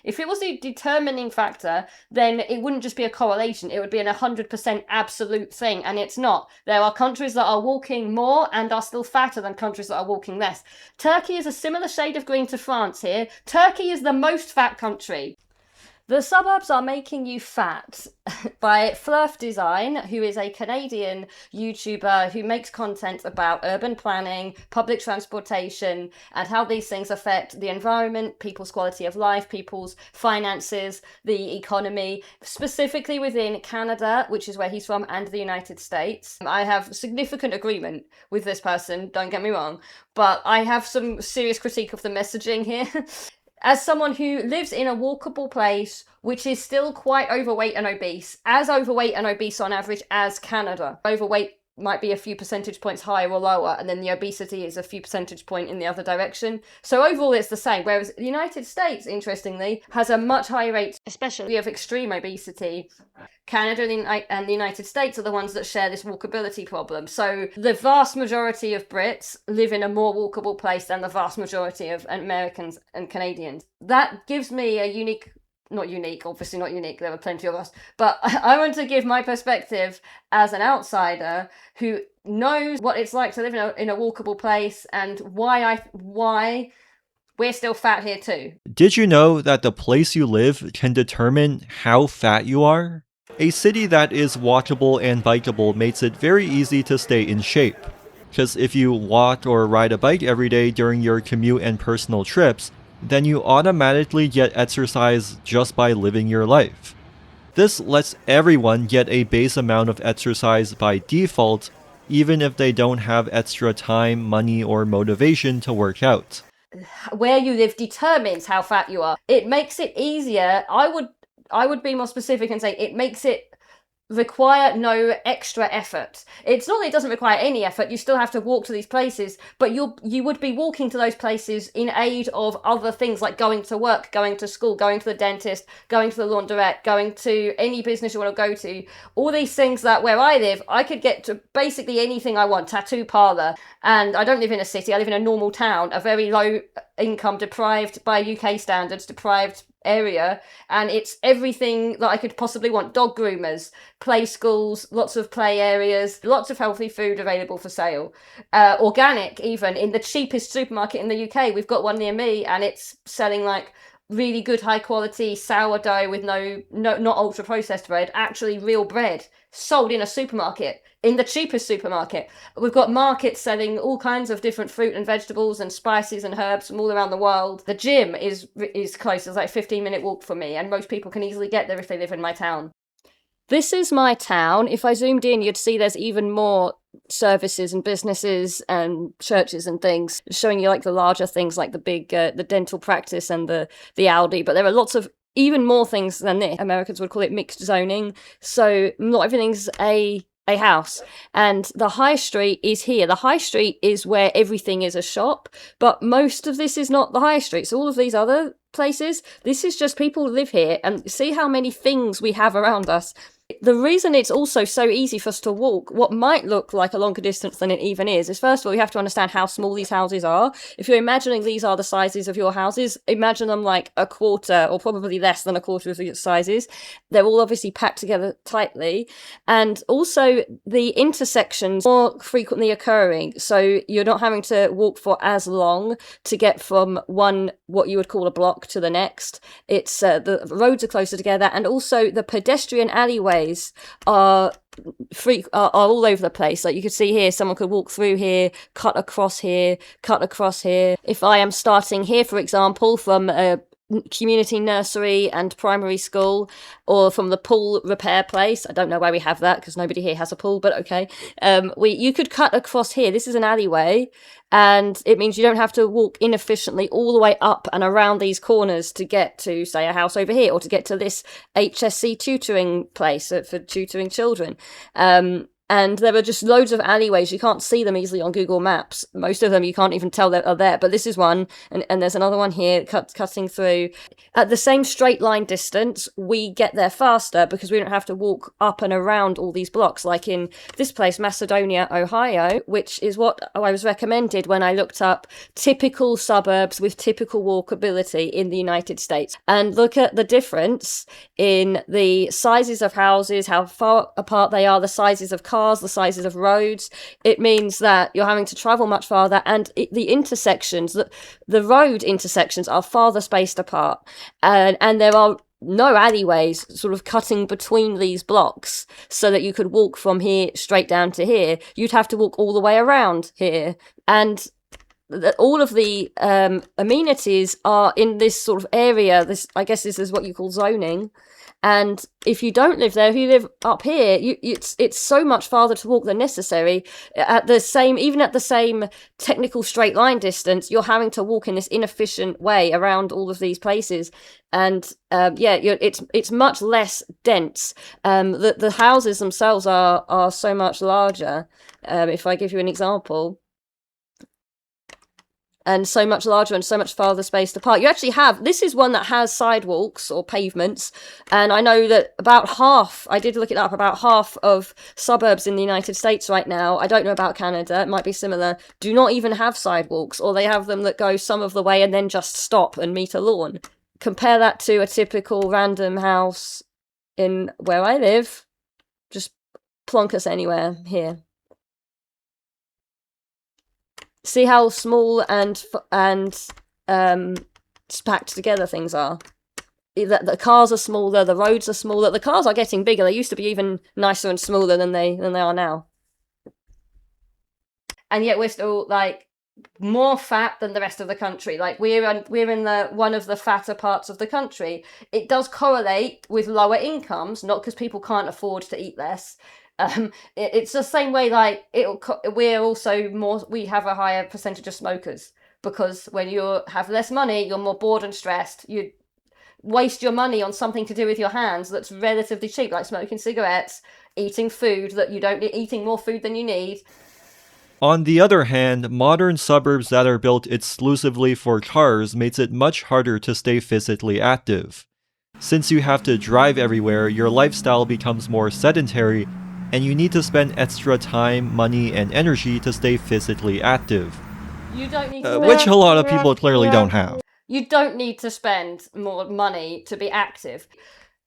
If it was a determining factor, then it wouldn't just be a correlation. It would be an 100% absolute thing, and it's not. There are countries that are walking more and are still fatter than countries that are walking less. Turkey is a similar shade of green to France here. Turkey is the most fat country. The suburbs are making you fat by Flurf Design, who is a Canadian YouTuber who makes content about urban planning, public transportation, and how these things affect the environment, people's quality of life, people's finances, the economy, specifically within Canada, which is where he's from, and the United States. I have significant agreement with this person, don't get me wrong, but I have some serious critique of the messaging here. As someone who lives in a walkable place, which is still quite overweight and obese, as overweight and obese on average as Canada. Overweight might be a few percentage points higher or lower, and then the obesity is a few percentage point in the other direction. So overall it's the same, whereas the United States, interestingly, has a much higher rate, especially of extreme obesity. Canada and the United States are the ones that share this walkability problem. So the vast majority of Brits live in a more walkable place than the vast majority of Americans and Canadians. That gives me a unique, obviously not unique, there are plenty of us, but I want to give my perspective as an outsider who knows what it's like to live in a walkable place and why we're still fat here too. Did you know that the place you live can determine how fat you are? A city that is walkable and bikeable makes it very easy to stay in shape. Because if you walk or ride a bike every day during your commute and personal trips, then you automatically get exercise just by living your life. This lets everyone get a base amount of exercise by default, even if they don't have extra time, money, or motivation to work out. Where you live determines how fat you are. It makes it easier. I would be more specific and say it makes it require no extra effort. It's not that it doesn't require any effort, you still have to walk to these places, but you would be walking to those places in aid of other things like going to work, going to school, going to the dentist, going to the laundrette, going to any business you want to go to. All these things that where I live, I could get to basically anything I want, tattoo parlour. And I don't live in a city, I live in a normal town, a very low income, deprived by UK standards, deprived area, and it's everything that I could possibly want. Dog groomers, play schools, lots of play areas, lots of healthy food available for sale, organic even, in the cheapest supermarket in the UK. We've got one near me and it's selling like really good high quality sourdough with not ultra processed bread, actually real bread sold in a supermarket, in the cheapest supermarket. We've got markets selling all kinds of different fruit and vegetables and spices and herbs from all around the world. The gym is close, it's like a 15-minute walk for me, and most people can easily get there if they live in my town. This is my town. If I zoomed in, you'd see there's even more services and businesses and churches and things, showing you like the larger things like the big, the dental practice and the Aldi, but there are lots of even more things than this. Americans would call it mixed zoning. So not everything's a house. And the high street is here. The high street is where everything is a shop, but most of this is not the high street. So all of these other places, this is just people live here, and see how many things we have around us. The reason it's also so easy for us to walk what might look like a longer distance than it even is first of all, you have to understand how small these houses are. If you're imagining these are the sizes of your houses, imagine them like a quarter or probably less than a quarter of the sizes. They're all obviously packed together tightly, and also the intersections more frequently occurring, so you're not having to walk for as long to get from one what you would call a block to the next. It's the roads are closer together, and also the pedestrian alleyways are all over the place. Like you could see here, someone could walk through here, cut across here, cut across here. If I am starting here, for example, from a community nursery and primary school, or from the pool repair place, I don't know why we have that because nobody here has a pool, but okay, you could cut across here. This is an alleyway, and it means you don't have to walk inefficiently all the way up and around these corners to get to, say, a house over here, or to get to this HSC tutoring place for tutoring children. And there are just loads of alleyways. You can't see them easily on Google Maps. Most of them you can't even tell that are there. But this is one, and there's another one here cutting through. At the same straight line distance, we get there faster because we don't have to walk up and around all these blocks, like in this place, Macedonia, Ohio, which is what I was recommended when I looked up typical suburbs with typical walkability in the United States. And look at the difference in the sizes of houses, how far apart they are, the sizes of cars, the sizes of roads. It means that you're having to travel much farther, and the intersections, the road intersections are farther spaced apart, and there are no alleyways sort of cutting between these blocks so that you could walk from here straight down to here. You'd have to walk all the way around here, and all of the amenities are in this sort of area. This, I guess, this is what you call zoning. And if you don't live there, if you live up here, it's so much farther to walk than necessary. Even at the same technical straight line distance, you're having to walk in this inefficient way around all of these places. And it's much less dense. The houses themselves are so much larger. If I give you an example. And so much larger and so much farther spaced apart. You actually have, this is one that has sidewalks or pavements, and I know that about half, I did look it up, about half of suburbs in the United States right now, I don't know about Canada, it might be similar, do not even have sidewalks, or they have them that go some of the way and then just stop and meet a lawn. Compare that to a typical random house in where I live, just plonk us anywhere here. See how small and packed together things are. The cars are smaller, the roads are smaller. The cars are getting bigger. They used to be even nicer and smaller than they are now. And yet we're still like more fat than the rest of the country. Like we're in the one of the fatter parts of the country. It does correlate with lower incomes, not because people can't afford to eat less. It's the same way, like we're also more, we have a higher percentage of smokers, because when you have less money, you're more bored and stressed. You waste your money on something to do with your hands that's relatively cheap, like smoking cigarettes, eating food that you don't need, eating more food than you need. On the other hand, modern suburbs that are built exclusively for cars makes it much harder to stay physically active. Since you have to drive everywhere, your lifestyle becomes more sedentary, and you need to spend extra time, money, and energy to stay physically active. You don't need to which a lot of people clearly don't have. You don't need to spend more money to be active.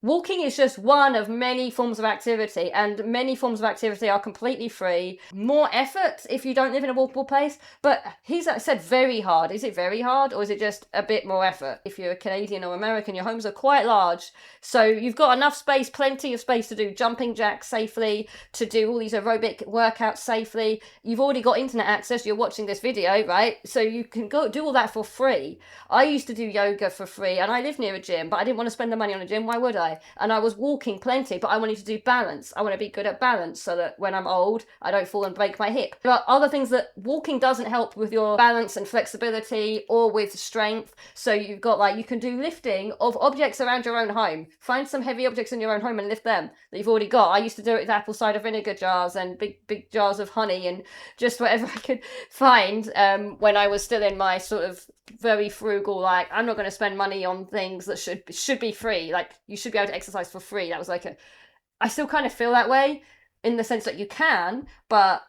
Walking is just one of many forms of activity, and many forms of activity are completely free. More effort if you don't live in a walkable place, but he's said very hard. Is it very hard, or is it just a bit more effort? If you're a Canadian or American, your homes are quite large, so you've got enough space, plenty of space to do jumping jacks safely, to do all these aerobic workouts safely. You've already got internet access, you're watching this video, right? So you can go do all that for free. I used to do yoga for free, and I live near a gym, but I didn't want to spend the money on a gym. Why would I? And I was walking plenty, but I wanted to do balance. I want to be good at balance so that when I'm old, I don't fall and break my hip. There are other things that walking doesn't help with your balance and flexibility or with strength. So you've got, like, you can do lifting of objects around your own home. Find some heavy objects in your own home and lift them that you've already got. I used to do it with apple cider vinegar jars and big jars of honey and just whatever I could find when I was still in my sort of very frugal, like, I'm not going to spend money on things that should be free. Like, you should be able to exercise for free. That was like I still kind of feel that way in the sense that you can, but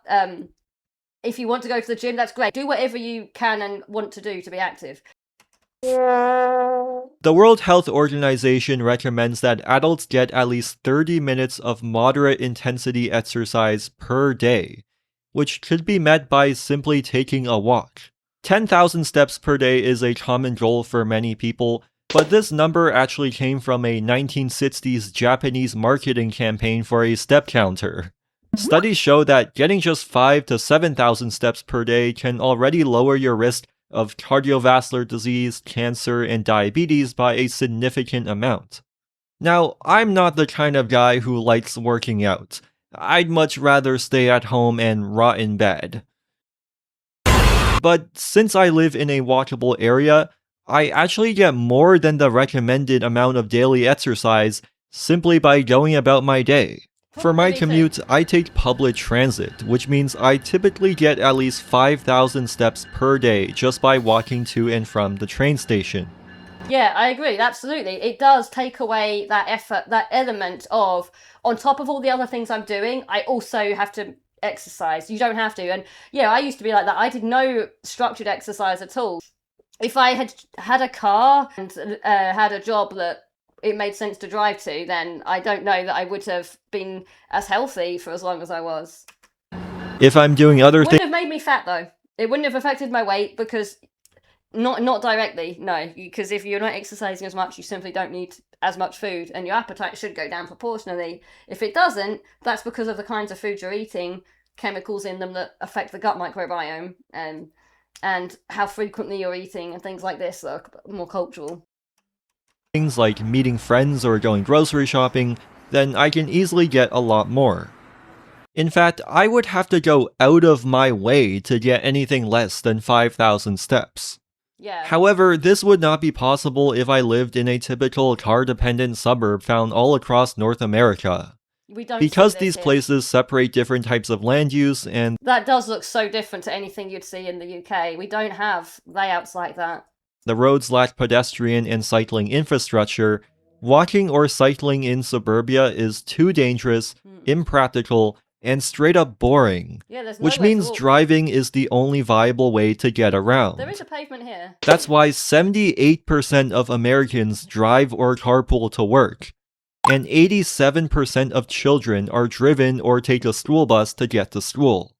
if you want to go to the gym, that's great. Do whatever you can and want to do to be active. The World Health Organization recommends that adults get at least 30 minutes of moderate intensity exercise per day, which could be met by simply taking a walk. 10,000 steps per day is a common goal for many people, but this number actually came from a 1960s Japanese marketing campaign for a step counter. Studies show that getting just 5,000 to 7,000 steps per day can already lower your risk of cardiovascular disease, cancer, and diabetes by a significant amount. Now, I'm not the kind of guy who likes working out. I'd much rather stay at home and rot in bed. But since I live in a walkable area, I actually get more than the recommended amount of daily exercise simply by going about my day. For my Me too. commute, I take public transit, which means I typically get at least 5,000 steps per day just by walking to and from the train station. Yeah, I agree. Absolutely. It does take away that effort, that element of, on top of all the other things I'm doing, I also have to exercise. You don't have to. And yeah, I used to be like that. I did no structured exercise at all. If I had had a car and had a job that it made sense to drive to, then I don't know that I would have been as healthy for as long as I was. If I'm doing other Wouldn't things, have made me fat though. It wouldn't have affected my weight because not directly, no. Because if you're not exercising as much, you simply don't need as much food, and your appetite should go down proportionally. If it doesn't, that's because of the kinds of food you're eating, chemicals in them that affect the gut microbiome, and how frequently you're eating, and things like this that are more cultural. things like meeting friends or going grocery shopping, then I can easily get a lot more. In fact, I would have to go out of my way to get anything less than 5,000 steps. Yeah. However, this would not be possible if I lived in a typical car-dependent suburb found all across North America. We don't Because see this these here. places separate different types of land use and That does look so different to anything you'd see in the UK. We don't have layouts like that. the roads lack pedestrian and cycling infrastructure, walking or cycling in suburbia is too dangerous, impractical, and straight up boring. Yeah, there's Which nowhere to means walk. driving is the only viable way to get around. There is a pavement here. That's why 78% of Americans drive or carpool to work, and 87% of children are driven or take a school bus to get to school.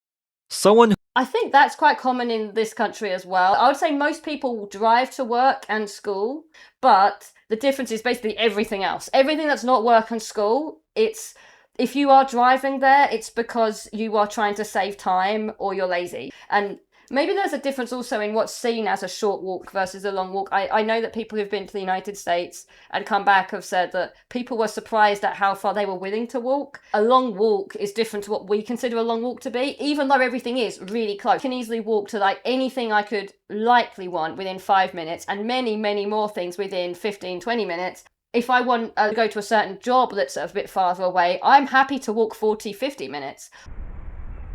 Someone I think that's quite common in this country as well. I would say most people drive to work and school, but the difference is basically everything else. Everything that's not work and school, it's if you are driving there, it's because you are trying to save time or you're lazy. And maybe there's a difference also in what's seen as a short walk versus a long walk. I know that people who've been to the United States and come back have said that people were surprised at how far they were willing to walk. A long walk is different to what we consider a long walk to be, even though everything is really close. I can easily walk to like anything I could likely want within 5 minutes and many, many more things within 15, 20 minutes. If I want to go to a certain job that's a bit farther away, I'm happy to walk 40, 50 minutes.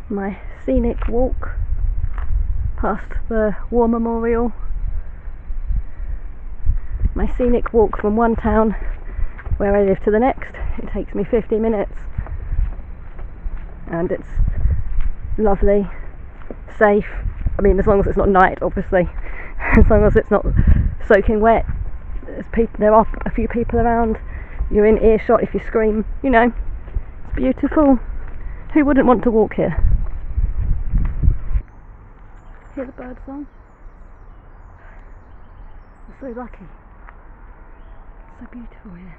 My scenic walk past the War Memorial. My scenic walk from one town where I live to the next. It takes me 50 minutes. And it's lovely, safe. I mean, as long as it's not night, obviously. As long as it's not soaking wet. There are a few people around. You're in earshot if you scream. You know, it's beautiful. Who wouldn't want to walk here? Hear the bird song? I'm so lucky. It's so beautiful here.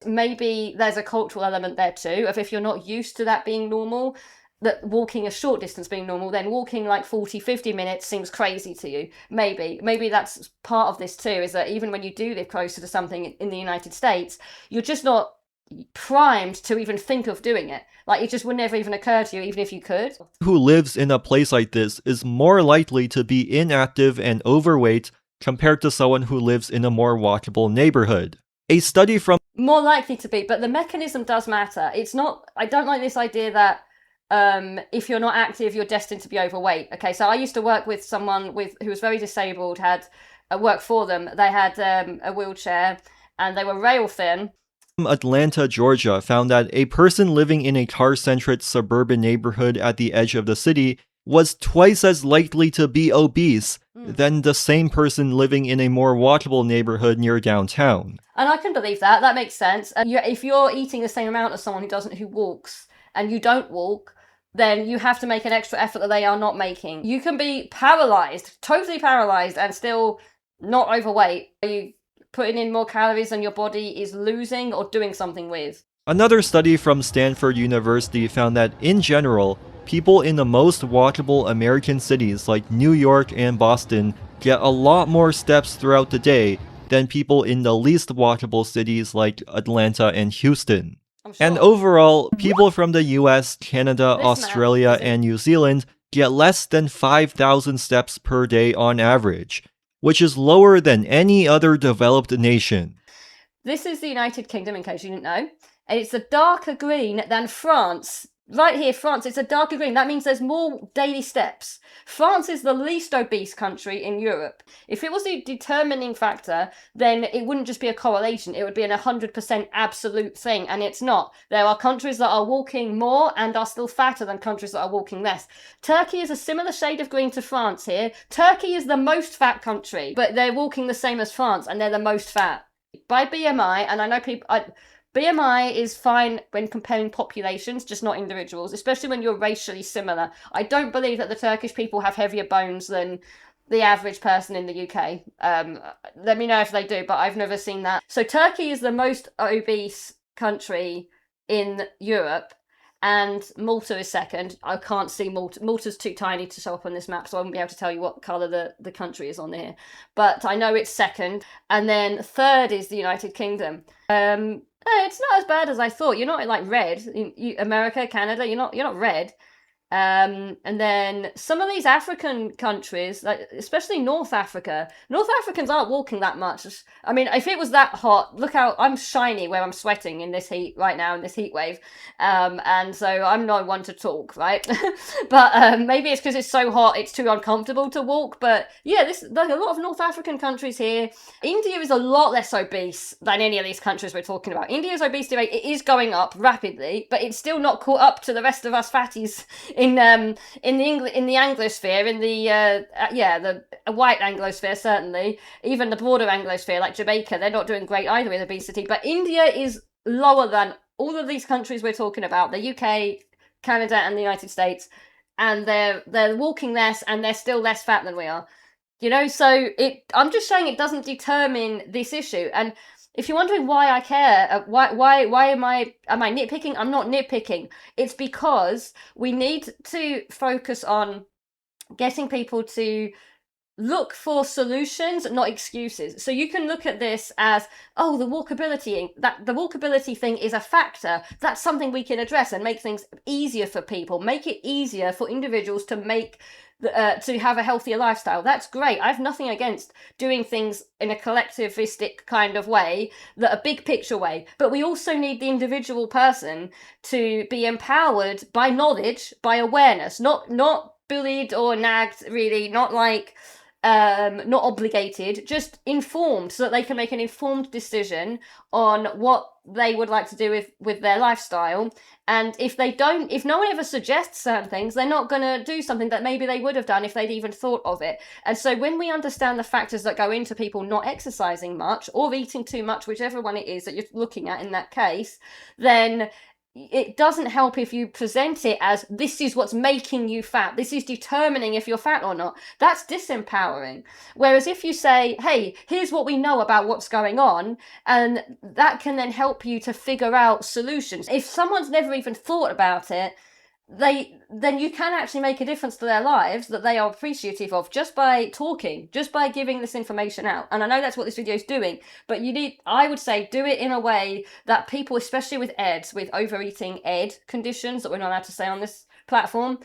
Maybe there's a cultural element there too, of if you're not used to that being normal, that walking a short distance being normal, then walking like 40, 50 minutes seems crazy to you. Maybe that's part of this too, is that even when you do live closer to something in the United States, you're just not primed to even think of doing it. Like, it just would never even occur to you, even if you could. who lives in a place like this is more likely to be inactive and overweight compared to someone who lives in a more walkable neighborhood. A study from More likely to be, but the mechanism does matter. It's not, I don't like this idea that if you're not active, you're destined to be overweight. Okay, so I used to work with someone who was very disabled, had work for them. They had a wheelchair and they were rail thin. Atlanta, Georgia, found that a person living in a car-centric suburban neighborhood at the edge of the city was twice as likely to be obese than the same person living in a more walkable neighborhood near downtown. And I can believe that. That makes sense. If you're eating the same amount as someone who walks, and you don't walk, then you have to make an extra effort that they are not making. You can be paralyzed, totally paralyzed, and still not overweight. Are you putting in more calories than your body is losing or doing something with? Another study from Stanford University found that, in general, people in the most walkable American cities like New York and Boston get a lot more steps throughout the day than people in the least walkable cities like Atlanta and Houston. I'm sure. And overall, people from the US, Canada, This Australia, man- and New Zealand get less than 5,000 steps per day on average, which is lower than any other developed nation. This is the United Kingdom, in case you didn't know. And it's a darker green than France. Right here, France, it's a darker green. That means there's more daily steps. France is the least obese country in Europe. If it was a determining factor, then it wouldn't just be a correlation. It would be an 100% absolute thing, and it's not. There are countries that are walking more and are still fatter than countries that are walking less. Turkey is a similar shade of green to France here. Turkey is the most fat country, but they're walking the same as France, and they're the most fat. By BMI, and I know people... BMI is fine when comparing populations, just not individuals, especially when you're racially similar. I don't believe that the Turkish people have heavier bones than the average person in the UK. Let me know if they do, but I've never seen that. So Turkey is the most obese country in Europe, and Malta is second. I can't see Malta. Malta's too tiny to show up on this map, so I won't be able to tell you what colour the country is on here. But I know it's second. And then third is the United Kingdom. It's not as bad as I thought. You're not like red. America, Canada, you're not red. And then some of these African countries, like especially North Africa, North Africans aren't walking that much. I mean, if it was that hot, look how I'm shiny where I'm sweating in this heat right now, in this heat wave. And so I'm not one to talk, right? But maybe it's because it's so hot, it's too uncomfortable to walk. But yeah, there's a lot of North African countries here. India is a lot less obese than any of these countries we're talking about. India's obesity rate, it is going up rapidly, but it's still not caught up to the rest of us fatties in the Anglosphere, in the white Anglosphere, certainly, even the broader Anglosphere like Jamaica, they're not doing great either with obesity. But India is lower than all of these countries we're talking about, the UK, Canada, and the United States, and they're walking less, and they're still less fat than we are. You know, so I'm just saying it doesn't determine this issue. And if you're wondering why I care, why am I nitpicking? I'm not nitpicking. It's because we need to focus on getting people to look for solutions, not excuses. So you can look at this as, oh, the walkability thing is a factor. That's something we can address and make things easier for people. Make it easier for individuals to to have a healthier lifestyle. That's great. I have nothing against doing things in a collectivistic kind of way, a big picture way. But we also need the individual person to be empowered by knowledge, by awareness, not bullied or nagged, really, not like not obligated, just informed, so that they can make an informed decision on what they would like to do with their lifestyle. And if no one ever suggests certain things, they're not going to do something that maybe they would have done if they'd even thought of it. And so when we understand the factors that go into people not exercising much or eating too much, whichever one it is that you're looking at in that case, then it doesn't help if you present it as, this is what's making you fat, this is determining if you're fat or not. That's disempowering. Whereas if you say, hey, here's what we know about what's going on, and that can then help you to figure out solutions. If someone's never even thought about it, then you can actually make a difference to their lives that they are appreciative of just by talking, just by giving this information out. And I know that's what this video is doing, but I would say, do it in a way that people, especially with EDs, with overeating ED conditions that we're not allowed to say on this platform,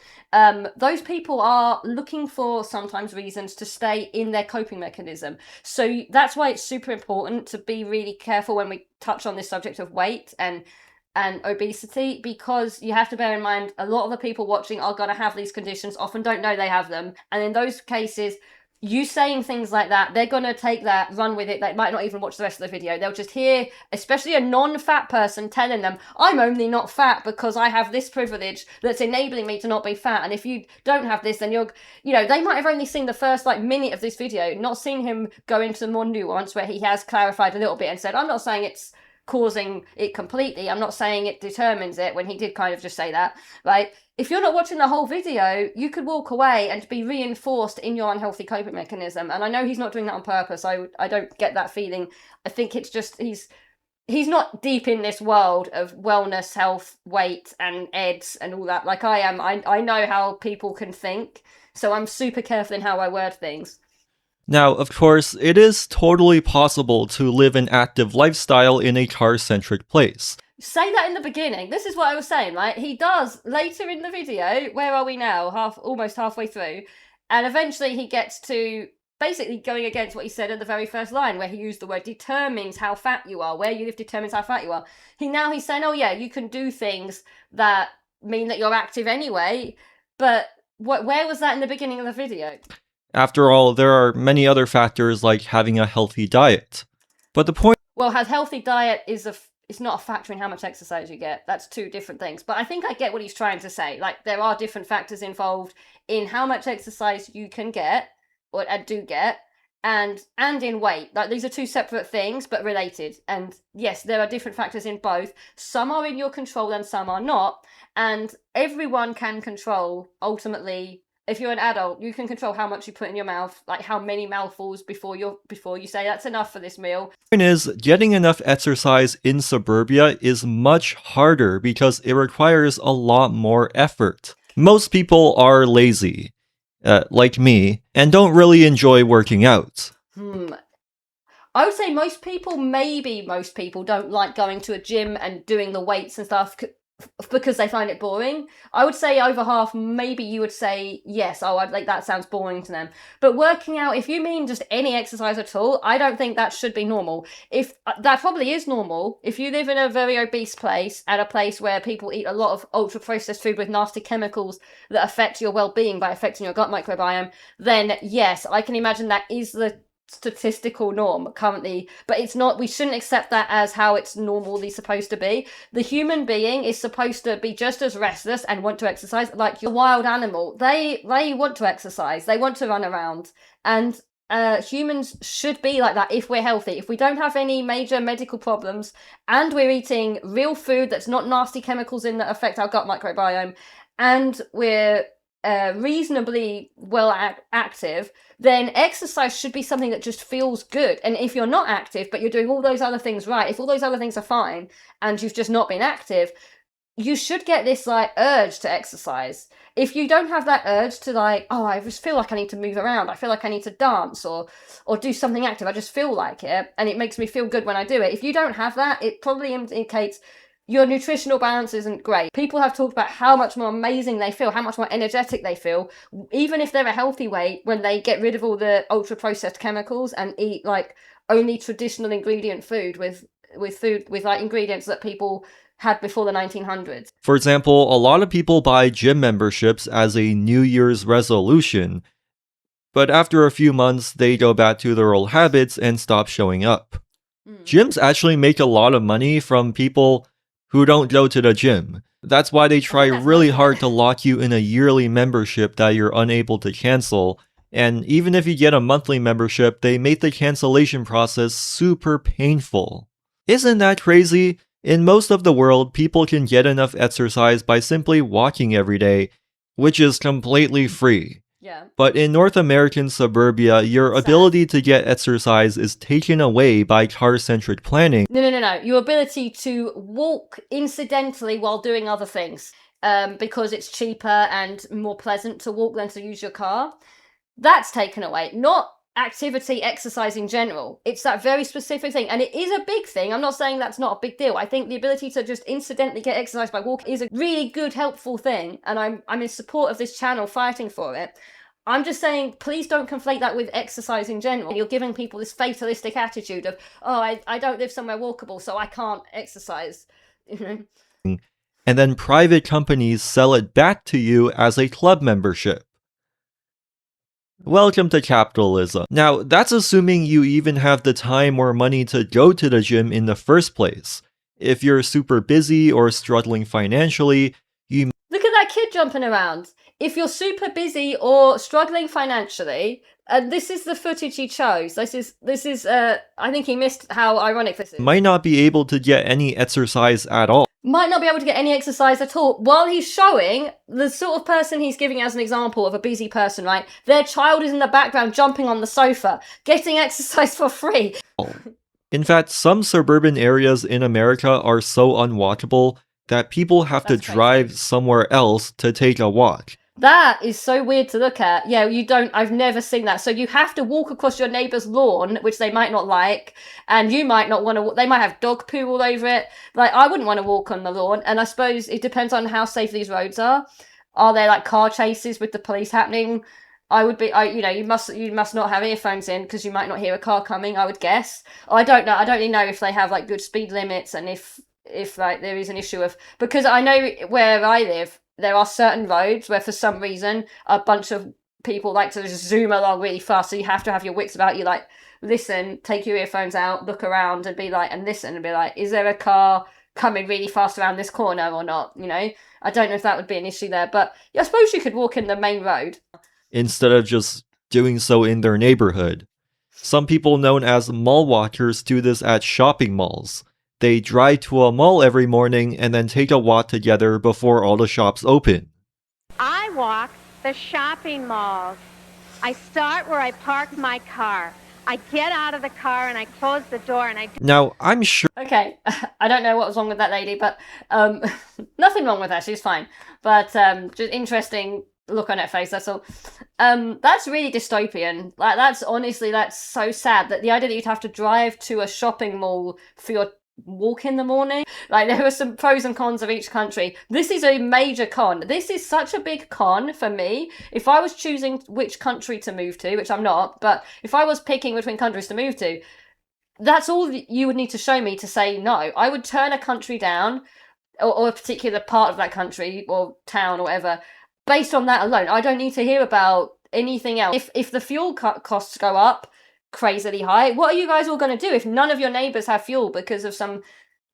those people are looking for sometimes reasons to stay in their coping mechanism. So that's why it's super important to be really careful when we touch on this subject of weight and obesity, because you have to bear in mind a lot of the people watching are going to have these conditions, often don't know they have them, and in those cases, you saying things like that, they're going to take that, run with it. They might not even watch the rest of the video. They'll just hear, especially a non-fat person telling them, I'm only not fat because I have this privilege that's enabling me to not be fat. And if you don't have this, then they might have only seen the first minute of this video, not seen him go into more nuance where he has clarified a little bit and said, I'm not saying it's causing it completely, I'm not saying it determines it, when he did kind of just say that, right? If you're not watching the whole video, you could walk away and be reinforced in your unhealthy coping mechanism. And I know he's not doing that on purpose. I don't get that feeling. I think it's just he's not deep in this world of wellness, health, weight, and EDs and all that like I am. I know how people can think, so I'm super careful in how I word things. Now, of course, it is totally possible to live an active lifestyle in a car-centric place. Say that in the beginning. This is what I was saying, right? He does later in the video. Where are we now? Almost halfway through. And eventually he gets to basically going against what he said in the very first line, where he used the word determines how fat you are. Where you live determines how fat you are. He's saying, oh yeah, you can do things that mean that you're active anyway, but where was that in the beginning of the video? After all, there are many other factors like having a healthy diet. But the point... Well, a healthy diet it's not a factor in how much exercise you get. That's two different things. But I think I get what he's trying to say. Like, there are different factors involved in how much exercise you can get, or do get, and in weight. Like, these are two separate things, but related. And yes, there are different factors in both. Some are in your control and some are not. And everyone can control, ultimately. If you're an adult, you can control how much you put in your mouth, like how many mouthfuls before you say that's enough for this meal. The point is, getting enough exercise in suburbia is much harder because it requires a lot more effort. Most people are lazy, like me, and don't really enjoy working out. I would say most people don't like going to a gym and doing the weights and stuff because they find it boring. I would say over half, maybe you would say yes, that sounds boring to them. But working out, if you mean just any exercise at all, I don't think that should be normal. If that probably is normal, if you live in a very obese place, at a place where people eat a lot of ultra processed food with nasty chemicals that affect your well-being by affecting your gut microbiome, then yes, I can imagine that is the statistical norm currently, but it's not. We shouldn't accept that as how it's normally supposed to be. The human being is supposed to be just as restless and want to exercise like your wild animal. They want to exercise, they want to run around, and humans should be like that if we're healthy. If we don't have any major medical problems and we're eating real food that's not nasty chemicals in that affect our gut microbiome, and we're reasonably well active, then exercise should be something that just feels good. And if you're not active, but you're doing all those other things right, if all those other things are fine, and you've just not been active, you should get this like urge to exercise. If you don't have that urge to like, oh, I just feel like I need to move around, I feel like I need to dance or do something active, I just feel like it, and it makes me feel good when I do it. If you don't have that, it probably indicates your nutritional balance isn't great. People have talked about how much more amazing they feel, how much more energetic they feel, even if they're a healthy weight, when they get rid of all the ultra processed chemicals and eat like only traditional ingredient food with like ingredients that people had before the 1900s. For example, a lot of people buy gym memberships as a New Year's resolution, but after a few months, they go back to their old habits and stop showing up. Gyms actually make a lot of money from people who don't go to the gym. That's why they try really hard to lock you in a yearly membership that you're unable to cancel. And even if you get a monthly membership, they make the cancellation process super painful. Isn't that crazy? In most of the world, people can get enough exercise by simply walking every day, which is completely free. Yeah. But in North American suburbia, your ability to get exercise is taken away by car-centric planning. No. Your ability to walk incidentally while doing other things, because it's cheaper and more pleasant to walk than to use your car. That's taken away. Not activity, exercise in general. It's that very specific thing, and it is a big thing. I'm not saying that's not a big deal. I think the ability to just incidentally get exercise by walking is a really good, helpful thing, and I'm in support of this channel fighting for it. I'm just saying, please don't conflate that with exercise in general. You're giving people this fatalistic attitude of, oh, I don't live somewhere walkable, so I can't exercise. And then private companies sell it back to you as a club membership. Welcome to capitalism. Now, that's assuming you even have the time or money to go to the gym in the first place. If you're super busy or struggling financially, you... Look at that kid jumping around. If you're super busy or struggling financially, this is the footage he chose. This is I think he missed how ironic this is. Might not be able to get any exercise at all. Might not be able to get any exercise at all, while he's showing the sort of person he's giving as an example of a busy person, right? Their child is in the background jumping on the sofa, getting exercise for free. In fact, some suburban areas in America are so unwalkable that people have to drive somewhere else to take a walk. That is so weird to look at. Yeah, I've never seen that. So you have to walk across your neighbour's lawn, which they might not like, and you might not want to, they might have dog poo all over it. Like, I wouldn't want to walk on the lawn, and I suppose it depends on how safe these roads are. Are there like car chases with the police happening? I would be, you must not have earphones in because you might not hear a car coming, I would guess. I don't know. I don't really know if they have like good speed limits and if like there is an issue of, because I know where I live, there are certain roads where for some reason a bunch of people like to just zoom along really fast. So you have to have your wits about you, like listen, take your earphones out, look around and be like, and listen and be like, is there a car coming really fast around this corner or not? I don't know if that would be an issue there, but I suppose you could walk in the main road instead of just doing so in their neighborhood. Some people known as mall walkers do this at shopping malls. They drive to a mall every morning and then take a walk together before all the shops open. I walk the shopping malls. I start where I park my car. I get out of the car and I close the door and I... Now, I'm sure Okay, I don't know what was wrong with that lady, but nothing wrong with her. She's fine. But just interesting look on her face. That's all. That's really dystopian. Like that's so sad that the idea that you'd have to drive to a shopping mall for your walk in the morning. Like there are some pros and cons of each country. This is a major con. This is such a big con for me. If I was choosing which country to move to, which I'm not, but if I was picking between countries to move to, that's all you would need to show me to say no. I would turn a country down, or a particular part of that country or town or whatever, based on that alone. I don't need to hear about anything else. If the fuel costs go up crazily high, what are you guys all going to do if none of your neighbours have fuel because of some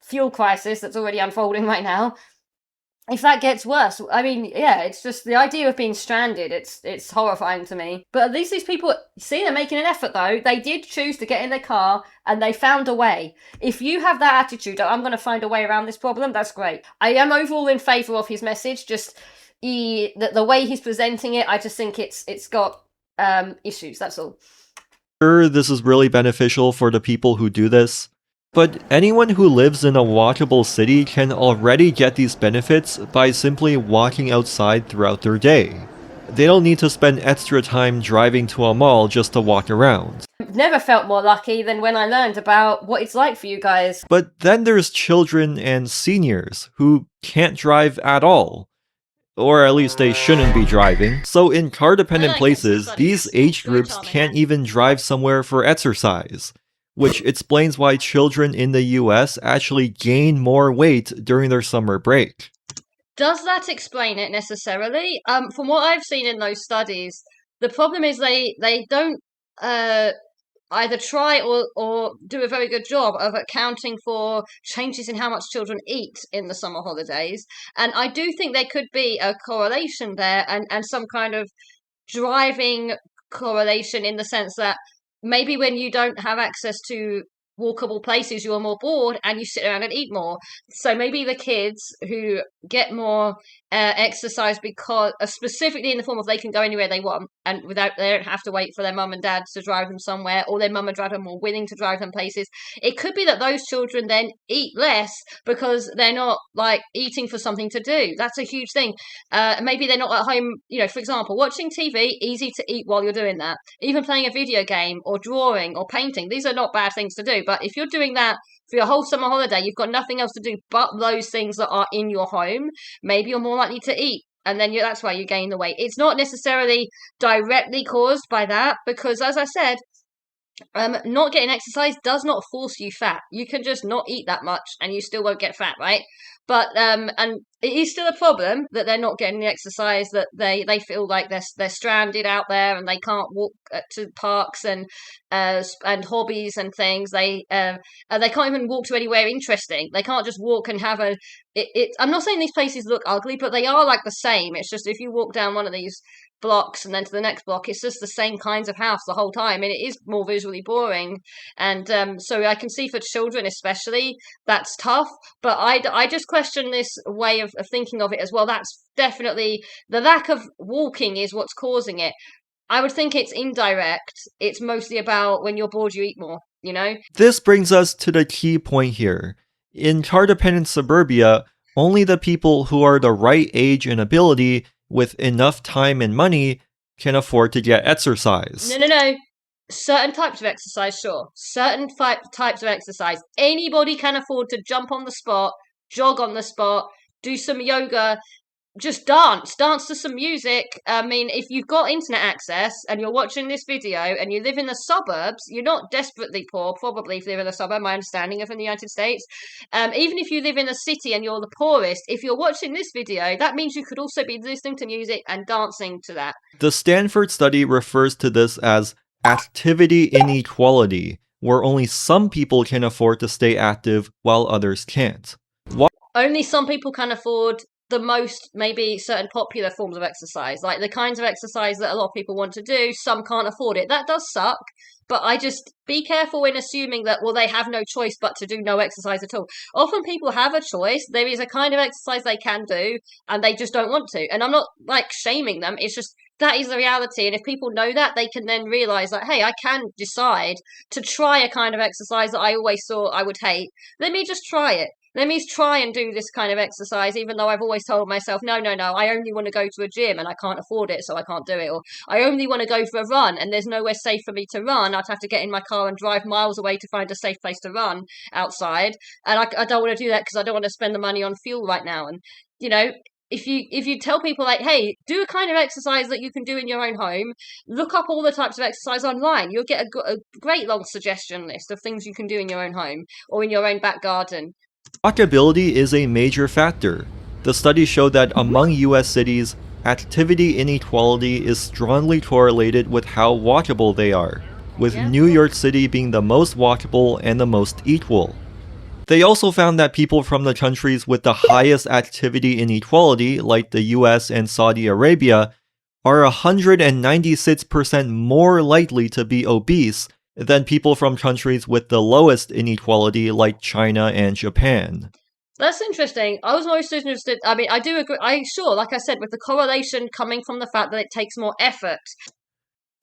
fuel crisis that's already unfolding right now? If that gets worse, I mean, yeah, it's just the idea of being stranded. It's horrifying to me. But at least these people, see, they're making an effort though. They did choose to get in their car and they found a way. If you have that attitude, I'm going to find a way around this problem, that's great. I am overall in favour of his message. Just the way he's presenting it, I just think it's got issues. That's all. Sure, this is really beneficial for the people who do this, but anyone who lives in a walkable city can already get these benefits by simply walking outside throughout their day. They don't need to spend extra time driving to a mall just to walk around. I've never felt more lucky than when I learned about what it's like for you guys. But then there's children and seniors who can't drive at all. Or at least they shouldn't be driving. So in car-dependent places, these age groups can't even drive somewhere for exercise, which explains why children in the US actually gain more weight during their summer break. Does that explain it necessarily? From what I've seen in those studies, the problem is they don't either try or do a very good job of accounting for changes in how much children eat in the summer holidays. And I do think there could be a correlation there and some kind of driving correlation in the sense that maybe when you don't have access to walkable places, you're more bored and you sit around and eat more. So maybe the kids who get more exercise because specifically in the form of they can go anywhere they want and they don't have to wait for their mum and dad to drive them somewhere, or their mum and dad are more willing to drive them places. It could be that those children then eat less because they're not like eating for something to do. That's a huge thing. Maybe they're not at home, for example, watching TV, easy to eat while you're doing that. Even playing a video game or drawing or painting, these are not bad things to do. But if you're doing that for your whole summer holiday, you've got nothing else to do but those things that are in your home, maybe you're more likely to eat. And then that's why you gain the weight. It's not necessarily directly caused by that because, as I said, not getting exercise does not force you fat. You can just not eat that much and you still won't get fat, right? But and it is still a problem that they're not getting the exercise, that they feel like they're stranded out there and they can't walk to parks and hobbies and things. They can't even walk to anywhere interesting. They can't just walk and have I'm not saying these places look ugly, but they are like the same. It's just if you walk down one of these blocks and then to the next block, it's just the same kinds of house the whole time, and it is more visually boring. And so I can see for children especially that's tough, but I just question this way of thinking of it as well. That's definitely the lack of walking is what's causing it. I would think it's indirect. It's mostly about when you're bored you eat more, This brings us to the key point here. In car-dependent suburbia, only the people who are the right age and ability with enough time and money can afford to get exercise. No. Certain types of exercise, sure. Certain types of exercise. Anybody can afford to jump on the spot, jog on the spot, do some yoga just dance to some music. I mean, if you've got internet access and you're watching this video and you live in the suburbs, you're not desperately poor, probably if you live in a suburb, my understanding of in the United States. Even if you live in a city and you're the poorest, if you're watching this video, that means you could also be listening to music and dancing to that. The Stanford study refers to this as activity inequality, where only some people can afford to stay active while others can't. Only some people can afford the most, maybe certain popular forms of exercise, like the kinds of exercise that a lot of people want to do. Some can't afford it. That does suck, but I just be careful in assuming that, well, they have no choice but to do no exercise at all. Often people have a choice. There is a kind of exercise they can do and they just don't want to. And I'm not like shaming them. It's just that is the reality. And if people know that, they can then realize that, hey, I can decide to try a kind of exercise that I always thought I would hate. Let me just try it. Let me try and do this kind of exercise, even though I've always told myself, no, I only want to go to a gym and I can't afford it, so I can't do it. Or I only want to go for a run and there's nowhere safe for me to run. I'd have to get in my car and drive miles away to find a safe place to run outside. And I don't want to do that because I don't want to spend the money on fuel right now. And, you know, if you tell people like, hey, do a kind of exercise that you can do in your own home, look up all the types of exercise online. You'll get a great long suggestion list of things you can do in your own home or in your own back garden. Walkability is a major factor. The study showed that among US cities, activity inequality is strongly correlated with how walkable they are, with New York City being the most walkable and the most equal. They also found that people from the countries with the highest activity inequality, like the US and Saudi Arabia, are 196% more likely to be obese than people from countries with the lowest inequality like China and Japan. That's interesting. I was most interested. I mean, I do agree. Like I said, with the correlation coming from the fact that it takes more effort.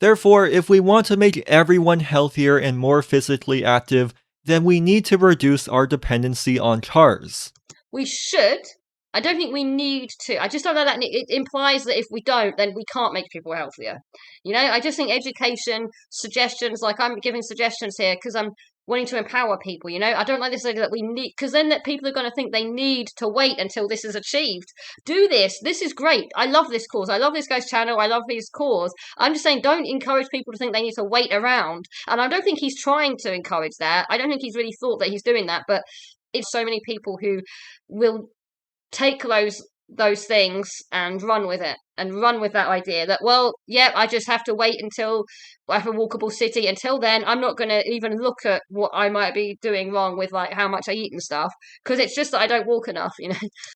Therefore, if we want to make everyone healthier and more physically active, then we need to reduce our dependency on cars. We should. I don't think we need to. I just don't know that it implies that if we don't, then we can't make people healthier. You know, I just think education, suggestions, like I'm giving suggestions here because I'm wanting to empower people, you know. I don't like this idea that we need, because then that people are going to think they need to wait until this is achieved. Do this. This is great. I love this cause. I love this guy's channel. I love his cause. I'm just saying, don't encourage people to think they need to wait around. And I don't think he's trying to encourage that. I don't think he's really thought that he's doing that, but it's so many people who will take those things and run with it and run with that idea that, well, yeah, I just have to wait until I have a walkable city. Until then, I'm not going to even look at what I might be doing wrong with like how much I eat and stuff, because it's just that I don't walk enough, you know.